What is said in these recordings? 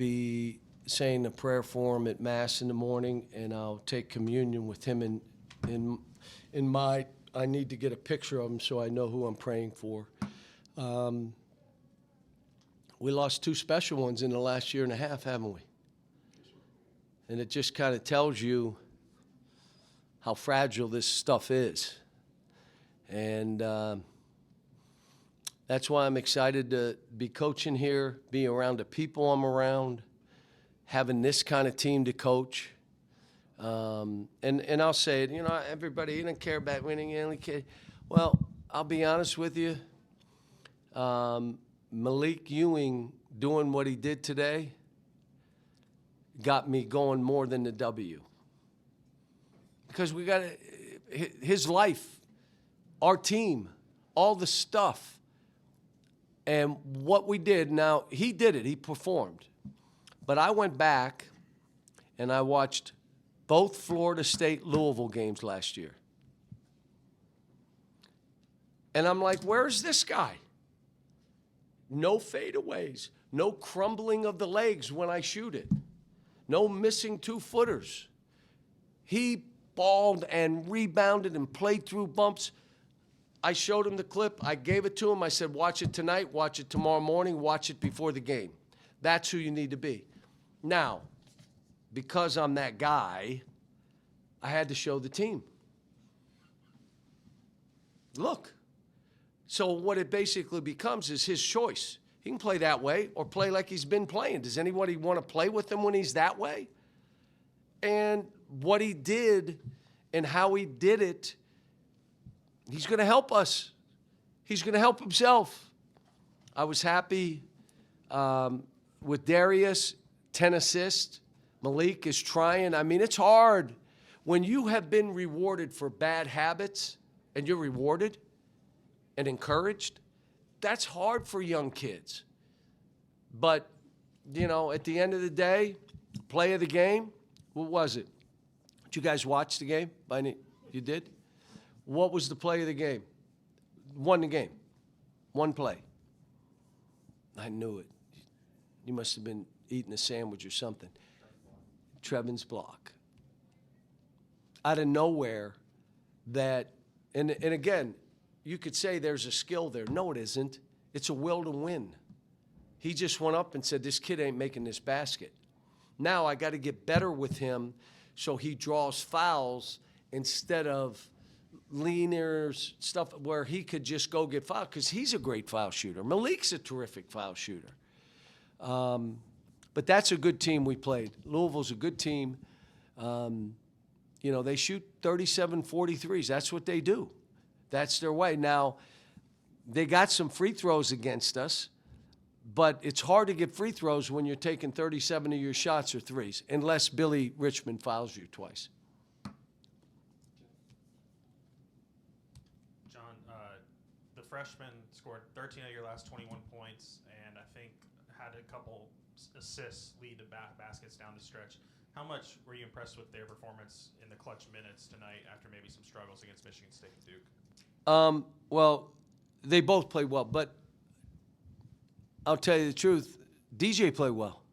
be saying a prayer for him at Mass in the morning, and I'll take communion with him in my. I need to get a picture of him so I know who I'm praying for. We lost two special ones in the last year and a half, haven't we? And it just kind of tells you how fragile this stuff is. And that's why I'm excited to be coaching here, be around the people I'm around, having this kind of team to coach. And I'll say it, everybody, you don't care about winning, you only care. Well, I'll be honest with you. Malik Ewing doing what he did today got me going more than the W. Because we got his life, our team, all the stuff, and what we did. Now, he did it. He performed. But I went back and I watched both Florida State Louisville games last year. And I'm like, where's this guy? No fadeaways, no crumbling of the legs when I shoot it, no missing 2-footers. He balled and rebounded and played through bumps. I showed him the clip. I gave it to him. I said, watch it tonight, watch it tomorrow morning, watch it before the game. That's who you need to be. Now, because I'm that guy, I had to show the team. Look. So what it basically becomes is his choice. He can play that way or play like he's been playing. Does anybody want to play with him when he's that way? And what he did and how he did it, he's going to help us. He's going to help himself. I was happy with Darius, 10 assists. Malik is trying. I mean, it's hard. When you have been rewarded for bad habits and you're rewarded and encouraged, that's hard for young kids. But, at the end of the day, play of the game, what was it? Did you guys watch the game? You did? What was the play of the game? Won the game. One play. I knew it. You must have been eating a sandwich or something. Trevin's block. Out of nowhere, and again, you could say there's a skill there. No, it isn't. It's a will to win. He just went up and said, this kid ain't making this basket. Now I got to get better with him so he draws fouls instead of leaners, stuff where he could just go get fouled, because he's a great foul shooter. Malik's a terrific foul shooter. But that's a good team we played. Louisville's a good team. They shoot 37 43s. That's what they do. That's their way. Now, they got some free throws against us, but it's hard to get free throws when you're taking 37 of your shots or threes, unless Billy Richmond fouls you twice. John, the freshman scored 13 of your last 21 points, and I think had a couple assists lead to baskets down the stretch. How much were you impressed with their performance in the clutch minutes tonight after maybe some struggles against Michigan State and Duke? Well, they both played well, but I'll tell you the truth, DJ played well.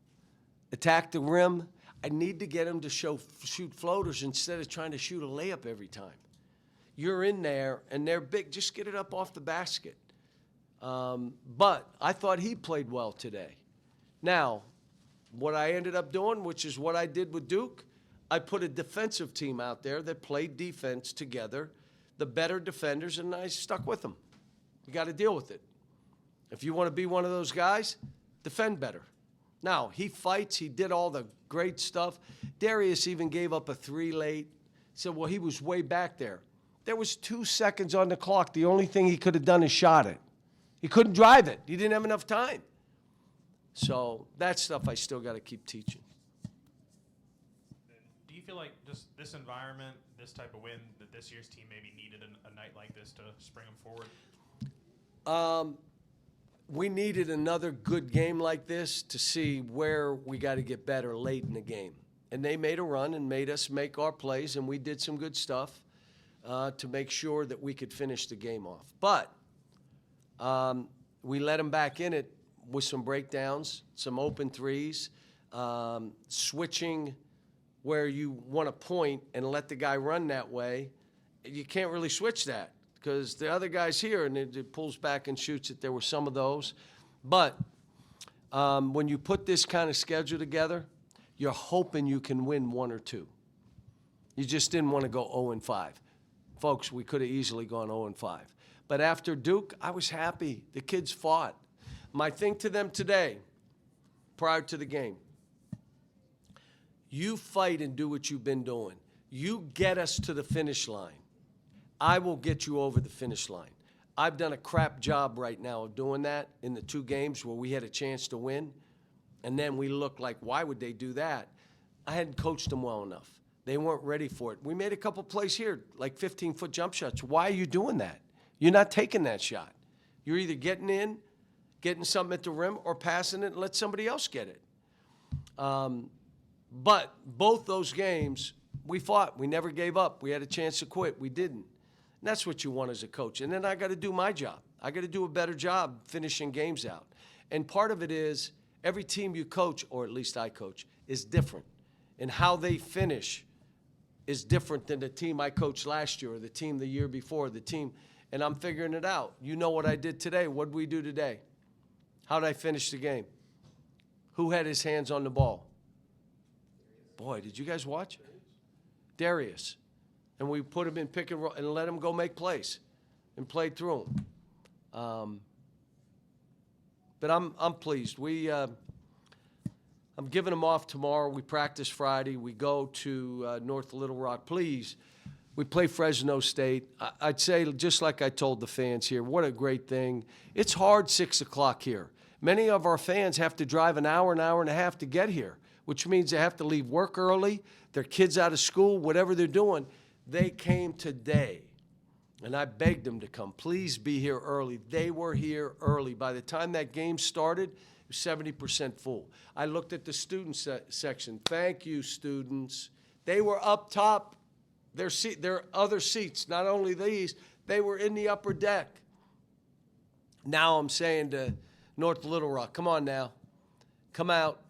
Attacked the rim. I need to get him to shoot floaters instead of trying to shoot a layup every time. You're in there, and they're big. Just get it up off the basket. But I thought he played well today. Now, what I ended up doing, which is what I did with Duke, I put a defensive team out there that played defense together, the better defenders, and I stuck with them. You got to deal with it. If you want to be one of those guys, defend better. Now, he fights. He did all the great stuff. Darius even gave up a 3 late. Said, well, he was way back there. There was 2 seconds on the clock. The only thing he could have done is shot it. He couldn't drive it. He didn't have enough time. So that stuff I still got to keep teaching. Do you feel like just this environment, this type of win, that this year's team maybe needed a night like this to spring them forward? We needed another good game like this to see where we got to get better late in the game. And they made a run and made us make our plays, and we did some good stuff to make sure that we could finish the game off. But we let them back in it with some breakdowns, some open threes. switching where you want to point and let the guy run that way. You can't really switch that because the other guy's here and it pulls back and shoots it. There were some of those. But when you put this kind of schedule together, you're hoping you can win one or two. You just didn't want to go 0-5. Folks, we could have easily gone 0-5. But after Duke, I was happy. The kids fought. My thing to them today, prior to the game, you fight and do what you've been doing. You get us to the finish line. I will get you over the finish line. I've done a crap job right now of doing that in the 2 games where we had a chance to win, and then we looked like, why would they do that? I hadn't coached them well enough. They weren't ready for it. We made a couple plays here, like 15-foot jump shots. Why are you doing that? You're not taking that shot. You're either getting in, getting something at the rim, or passing it and let somebody else get it. But both those games, we fought. We never gave up. We had a chance to quit. We didn't. And that's what you want as a coach. And then I got to do my job. I got to do a better job finishing games out. And part of it is every team you coach, or at least I coach, is different. And how they finish is different than the team I coached last year or the team the year before, the team. And I'm figuring it out. You know what I did today. What did we do today? How did I finish the game? Who had his hands on the ball? Boy, did you guys watch? Darius. And we put him in pick and roll and let him go make plays and played through him. But I'm pleased. I'm giving them off tomorrow. We practice Friday. We go to North Little Rock. Please, we play Fresno State. I'd say, just like I told the fans here, what a great thing. It's hard 6 o'clock here. Many of our fans have to drive an hour and a half to get here, which means they have to leave work early, their kids out of school, whatever they're doing. They came today, and I begged them to come. Please be here early. They were here early. By the time that game started, 70% full. I looked at the student section. Thank you, students. They were up top. Their other seats, not only these, they were in the upper deck. Now I'm saying to North Little Rock, come on now. Come out.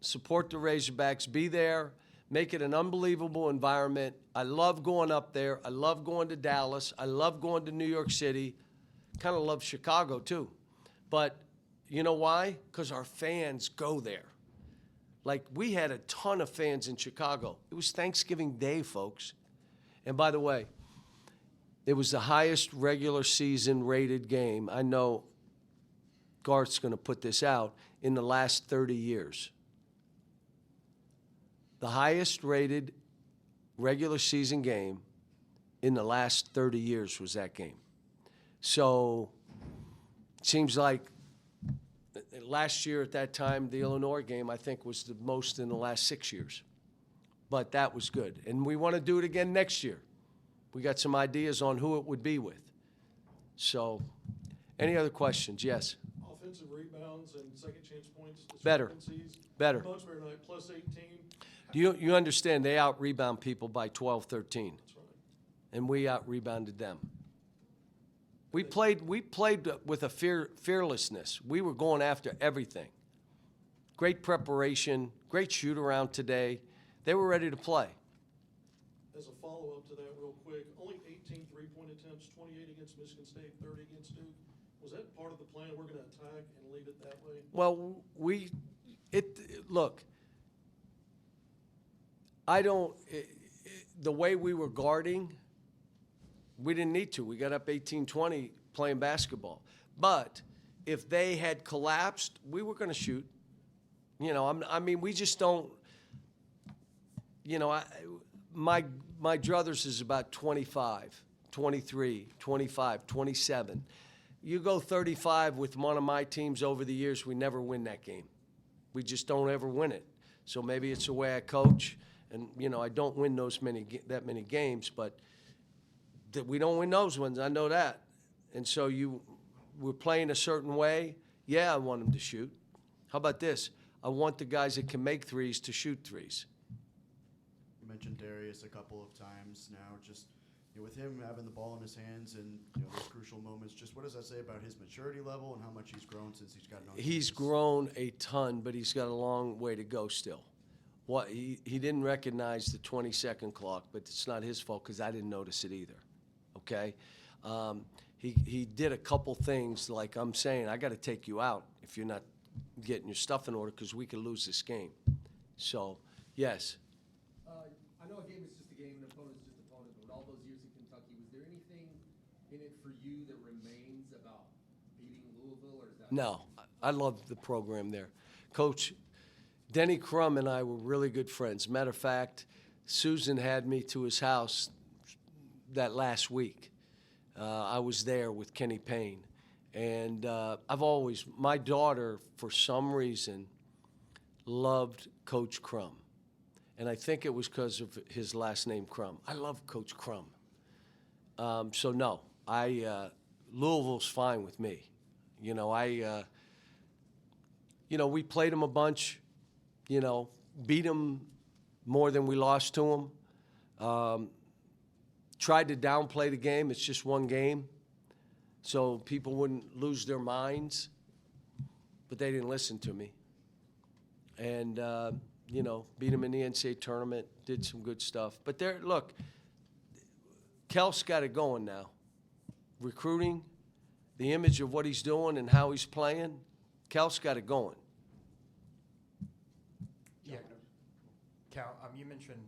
Support the Razorbacks. Be there. Make it an unbelievable environment. I love going up there. I love going to Dallas. I love going to New York City. Kind of love Chicago, too. But you know why? Because our fans go there. Like, we had a ton of fans in Chicago. It was Thanksgiving Day, folks. And by the way, it was the highest regular season rated game. I know Garth's going to put this out in the last 30 years. The highest rated regular season game in the last 30 years was that game. So it seems like last year at that time, the Illinois game, I think, was the most in the last 6 years. But that was good. And we want to do it again next year. We got some ideas on who it would be with. So any other questions? Yes. Offensive rebounds and second chance points. Better. Better. Bucksbury tonight, plus 18. Do you understand they out-rebound people by 12, 13. That's right. And we out-rebounded them. We played with a fearlessness. We were going after everything. Great preparation, great shoot-around today. They were ready to play. As a follow-up to that real quick, only 18 three-point attempts, 28 against Michigan State, 30 against Duke. Was that part of the plan? We're going to attack and leave it that way? Well, look, the way we were guarding, we didn't need to. We got up 18-20 playing basketball. But if they had collapsed, we were going to shoot. You know, we just don't, you know, my druthers is about 25, 23, 25, 27. You go 35 with one of my teams over the years, we never win that game. We just don't ever win it. So maybe it's the way I coach. And, you know, I don't win that many games, but we don't win those ones. I know that. And so we're playing a certain way. Yeah, I want them to shoot. How about this? I want the guys that can make threes to shoot threes. You mentioned Darius a couple of times now. Just with him having the ball in his hands and those crucial moments, just what does that say about his maturity level and how much he's grown since he's gotten on He's campus? grown a ton, but he's got a long way to go still. What he didn't recognize the 20-second clock, but it's not his fault because I didn't notice it either. Okay, he did a couple things like I'm saying. I got to take you out if you're not getting your stuff in order because we could lose this game. So yes. I know a game is just a game, an opponent is just an opponent, but with all those years in Kentucky, was there anything in it for you that remains about beating Louisville, or is that? No, I love the program there. Coach Denny Crum and I were really good friends. Matter of fact, Susan had me to his house that last week. I was there with Kenny Payne. And my daughter, for some reason, loved Coach Crum. And I think it was because of his last name, Crum. I love Coach Crum. So no, Louisville's fine with me. We played them a bunch, beat them more than we lost to them. Tried to downplay the game. It's just one game. So people wouldn't lose their minds. But they didn't listen to me. And, beat them in the NCAA tournament, did some good stuff. But look, Kel's got it going now. Recruiting, the image of what he's doing and how he's playing, Kel's got it going. Yeah, Cal, you mentioned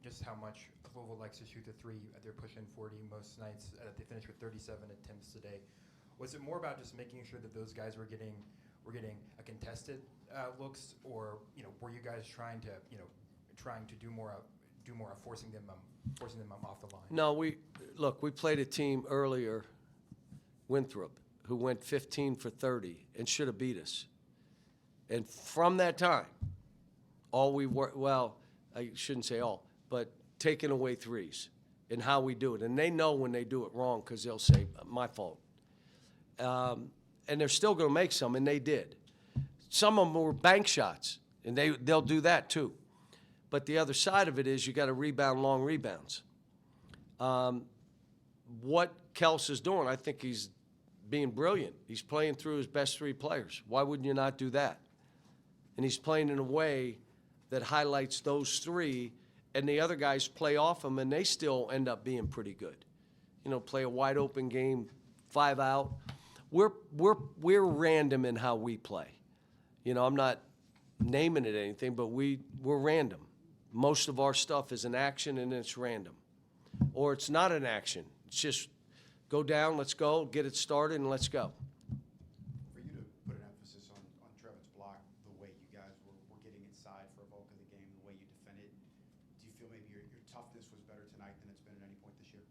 just how much Louisville likes to shoot the three. They're pushing 40 most nights. They finished with 37 attempts today. Was it more about just making sure that those guys were getting a contested looks, or were you guys trying to do more of forcing them off the line? No, we played a team earlier, Winthrop, who went 15 for 30 and should have beat us. And from that time, I shouldn't say all, but taking away threes and how we do it. And they know when they do it wrong because they'll say, my fault. And they're still going to make some, and they did. Some of them were bank shots, and they'll do that too. But the other side of it is you got to rebound long rebounds. What Kels is doing, I think he's being brilliant. He's playing through his best three players. Why wouldn't you not do that? And he's playing in a way that highlights those three, and the other guys play off them, and they still end up being pretty good. Play a wide open game, 5 out. We're random in how we play. I'm not naming it anything, but we're random. Most of our stuff is an action, and it's random. Or it's not an action. It's just go down, let's go, get it started, and let's go. For you to put an emphasis on Trevin's block, the way you guys were getting inside for a bulk of the game, the way you defended, do you feel maybe your toughness was better tonight than it's been at any point this year?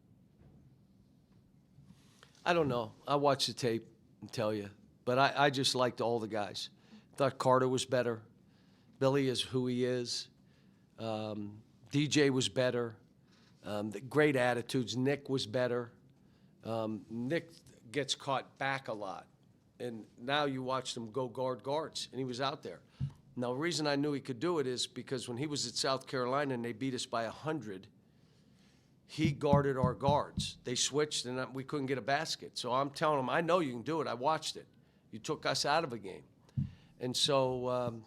I don't know. I watched the tape and tell you. But I just liked all the guys. Thought Carter was better. Billy is who he is. DJ was better. Great attitudes. Nick was better. Nick gets caught back a lot. And now you watched him go guards, and he was out there. Now, the reason I knew he could do it is because when he was at South Carolina and they beat us by 100, he guarded our guards. They switched, and we couldn't get a basket. So I'm telling him, I know you can do it. I watched it. You took us out of a game. And so,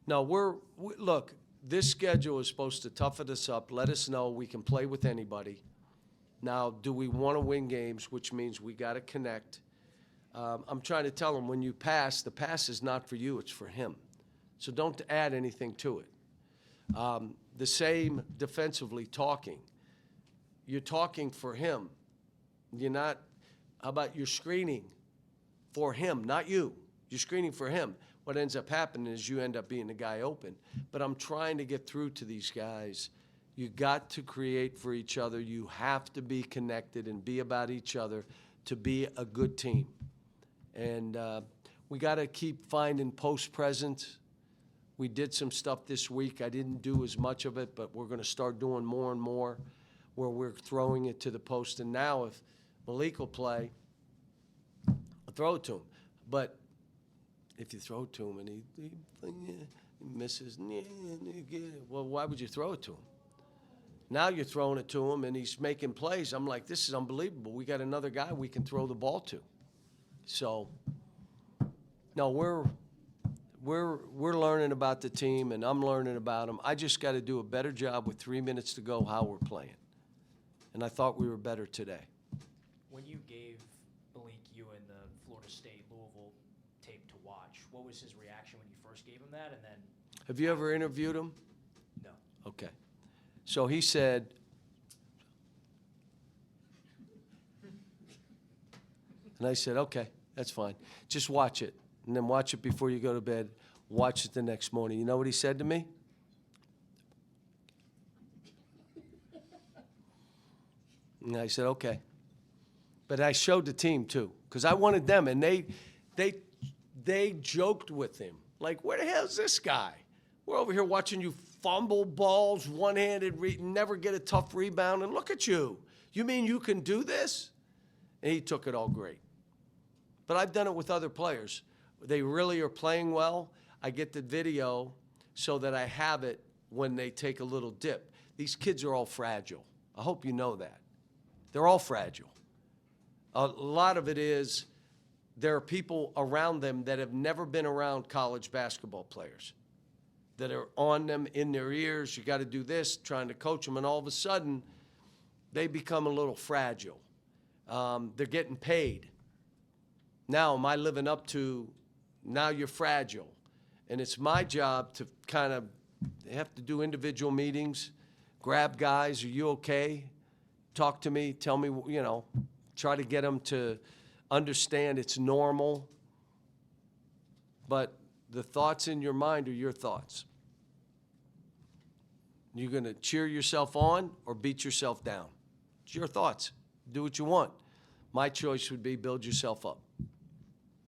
no, look, this schedule is supposed to toughen us up, let us know we can play with anybody. Now, do we want to win games, which means we got to connect. I'm trying to tell him, when you pass, the pass is not for you, it's for him. So don't add anything to it. The same defensively talking. You're talking for him. You're not, how about you're screening for him, not you. You're screening for him. What ends up happening is you end up being the guy open. But I'm trying to get through to these guys. You got to create for each other. You have to be connected and be about each other to be a good team. And we got to keep finding post presence. We did some stuff this week. I didn't do as much of it, but we're going to start doing more and more where we're throwing it to the post. And now if Malik will play, I'll throw it to him. But if you throw it to him and he misses, well, why would you throw it to him? Now you're throwing it to him, and he's making plays. I'm like, this is unbelievable. We got another guy we can throw the ball to. So, no, we're learning about the team, and I'm learning about them. I just got to do a better job with 3 minutes to go how we're playing. And I thought we were better today. When you gave Malik Ewan the Florida State Louisville tape to watch, what was his reaction when you first gave him that? And then, Have you ever interviewed him? no. Okay. So he said, and I said, okay, that's fine. Just watch it. And then watch it before you go to bed. Watch it the next morning. You know what he said to me? And I said, okay. But I showed the team too, because I wanted them, and they joked with him. Like, where the hell is this guy? We're over here watching you fumble balls, one-handed, never get a tough rebound, and look at you. You mean you can do this? And he took it all great. But I've done it with other players. They really are playing well. I get the video so that I have it when they take a little dip. These kids are all fragile. I hope you know that. They're all fragile. A lot of it is there are people around them that have never been around college basketball players that are on them, in their ears. You got to do this, trying to coach them, and all of a sudden they become a little fragile. They're getting paid. Now, am I living up to, now you're fragile? And it's my job to kind of have to do individual meetings, grab guys, are you okay? Talk to me, tell me, you know, try to get them to understand it's normal. But the thoughts in your mind are your thoughts. You're going to cheer yourself on or beat yourself down. It's your thoughts. Do what you want. My choice would be build yourself up.